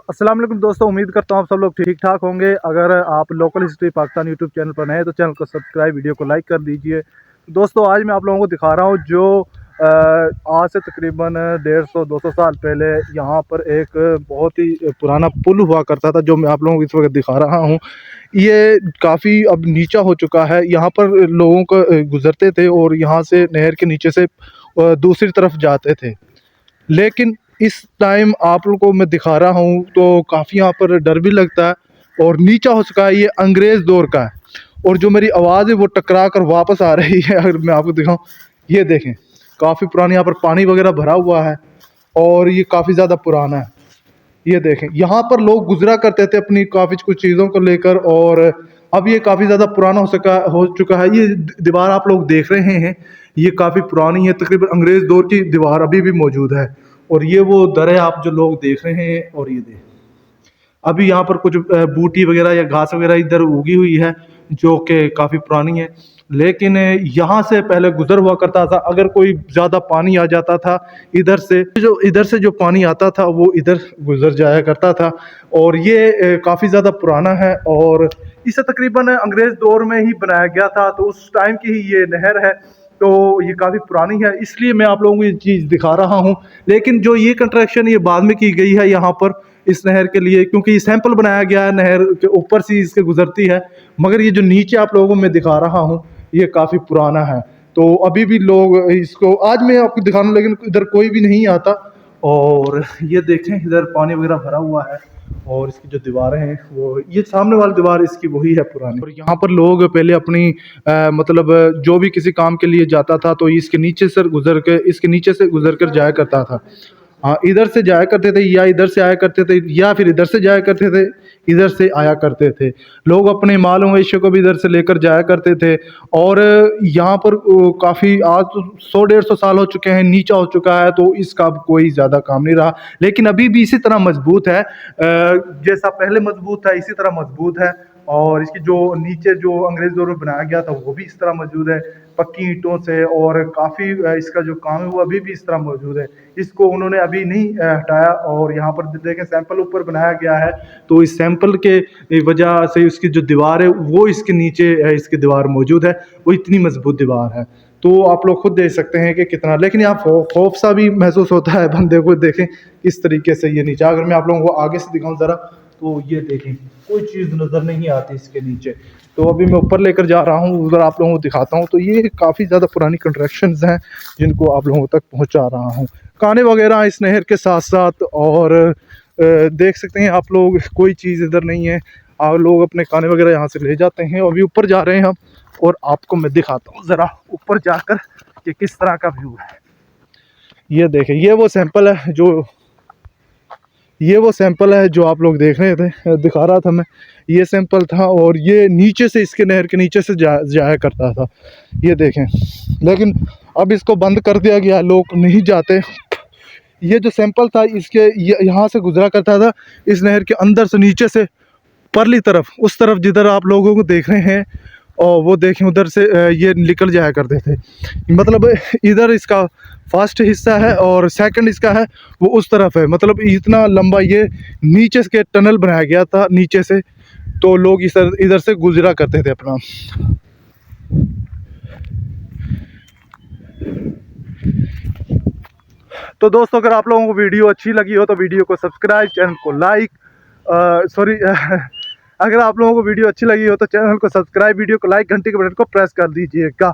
अस्सलाम वालेकुम दोस्तों, उम्मीद करता हूँ आप सब लोग ठीक ठाक होंगे। अगर आप local history Pakistan YouTube channel पर नए हैं तो चैनल को सब्सक्राइब, वीडियो को लाइक कर दीजिए। दोस्तों आज मैं आप लोगों को दिखा रहा हूँ जो आज से तकरीबन 150-200 साल पहले यहाँ पर एक बहुत ही पुराना पुल हुआ करता था, जो मैं आप लोगों को इस वक्त दिखा रहा हूँ। ये काफ़ी अब नीचा हो चुका है। यहाँ पर लोगों को गुजरते थे और यहाँ से नहर के नीचे से दूसरी तरफ जाते थे, लेकिन इस टाइम आप लोगों को मैं दिखा रहा हूँ तो काफ़ी यहाँ पर डर भी लगता है और नीचा हो चुका है। ये अंग्रेज़ दौर का है और जो मेरी आवाज़ है वो टकरा कर वापस आ रही है। अगर मैं आपको दिखाऊं, ये देखें, काफ़ी पुरानी यहाँ पर पानी वगैरह भरा हुआ है और ये काफ़ी ज़्यादा पुराना है। ये देखें, यहाँ पर लोग गुजरा करते थे अपनी काफ़ी कुछ चीज़ों को लेकर, और अब ये काफ़ी ज़्यादा पुराना हो चुका है। ये दीवार आप लोग देख रहे हैं, ये काफ़ी पुरानी है, तकरीबन अंग्रेज़ दौर की दीवार अभी भी मौजूद है। और ये वो दर है आप जो लोग देख रहे हैं, और ये देख, अभी यहाँ पर कुछ बूटी वगैरह या घास वगैरह इधर उगी हुई है जो कि काफ़ी पुरानी है, लेकिन यहाँ से पहले गुजर हुआ करता था। अगर कोई ज़्यादा पानी आ जाता था इधर से जो पानी आता था वो इधर गुजर जाया करता था। और ये काफ़ी ज़्यादा पुराना है और इसे तकरीबन अंग्रेज़ दौर में ही बनाया गया था, तो उस टाइम की ही ये नहर है, तो ये काफ़ी पुरानी है, इसलिए मैं आप लोगों को ये चीज़ दिखा रहा हूँ। लेकिन जो ये कंस्ट्रक्शन ये बाद में की गई है यहाँ पर इस नहर के लिए, क्योंकि ये सैंपल बनाया गया है, नहर के ऊपर से इसके गुजरती है, मगर ये जो नीचे आप लोगों को मैं दिखा रहा हूँ ये काफ़ी पुराना है। तो अभी भी लोग इसको, आज मैं आपको दिखाना, लेकिन इधर कोई भी नहीं आता। और ये देखें, इधर पानी वगैरह भरा हुआ है और इसकी जो दीवारें हैं वो, ये सामने वाली दीवार इसकी वही है पुरानी। और यहाँ पर लोग पहले अपनी मतलब जो भी किसी काम के लिए जाता था तो इसके नीचे से गुजर कर जाया करता था। हाँ, इधर से जाया करते थे या इधर से आया करते थे, या फिर इधर से जाया करते थे, इधर से आया करते थे। लोग अपने माल मवेशियों को भी इधर से लेकर जाया करते थे। और यहाँ पर काफ़ी, आज तो 100-150 साल हो चुके हैं, नीचा हो चुका है, तो इसका अब कोई ज़्यादा काम नहीं रहा, लेकिन अभी भी इसी तरह मजबूत है। जैसा पहले मजबूत था इसी तरह मजबूत है। और इसकी जो नीचे जो अंग्रेज दौर में बनाया गया था वो भी इस तरह मौजूद है, पक्की ईंटों से, और काफ़ी इसका जो काम है वो अभी भी इस तरह मौजूद है। इसको उन्होंने अभी नहीं हटाया। और यहाँ पर देखें, सैंपल ऊपर बनाया गया है, तो इस सैंपल के वजह से इसकी जो दीवार है वो इसके नीचे इसकी दीवार मौजूद है, वो इतनी मजबूत दीवार है। तो आप लोग खुद देख सकते हैं कि कितना, लेकिन यहाँ खौफ सा भी महसूस होता है बंदे को। देखें किस तरीके से ये नीचे, अगर मैं आप लोगों को आगे से दिखाऊं ज़रा, तो ये देखें कोई चीज़ नज़र नहीं आती इसके नीचे। तो अभी मैं ऊपर लेकर जा रहा हूँ, उधर आप लोगों को दिखाता हूँ। तो ये काफ़ी ज़्यादा पुरानी कंस्ट्रक्शंस हैं जिनको आप लोगों तक पहुँचा रहा हूँ। खाने वगैरह इस नहर के साथ साथ, और देख सकते हैं आप लोग, कोई चीज़ इधर नहीं है, और लोग अपने खाने वगैरह यहाँ से ले जाते हैं। अभी ऊपर जा रहे हैं हम, और आपको मैं दिखाता हूँ ज़रा ऊपर जाकर कि किस तरह का व्यू है। ये देखें, ये वो सैंपल है जो आप लोग देख रहे थे, दिखा रहा था मैं, ये सैंपल था। और ये नीचे से, इसके नहर के नीचे से जाया करता था, ये देखें। लेकिन अब इसको बंद कर दिया गया, लोग नहीं जाते। ये जो सैंपल था इसके यहाँ से गुजरा करता था, इस नहर के अंदर से, नीचे से परली तरफ, उस तरफ जिधर आप लोगों को देख रहे हैं, और वो देखें उधर से ये निकल जाया करते थे। मतलब इधर इसका फर्स्ट हिस्सा है और सेकंड इसका है वो उस तरफ है। मतलब इतना लंबा ये नीचे के टनल बनाया गया था नीचे से, तो लोग इधर से गुजरा करते थे अपना। तो दोस्तों, अगर आप लोगों को वीडियो अच्छी लगी हो तो वीडियो को सब्सक्राइब, चैनल को लाइक, अगर आप लोगों को वीडियो अच्छी लगी हो तो चैनल को सब्सक्राइब, वीडियो को लाइक, घंटी के बटन को प्रेस कर दीजिएगा।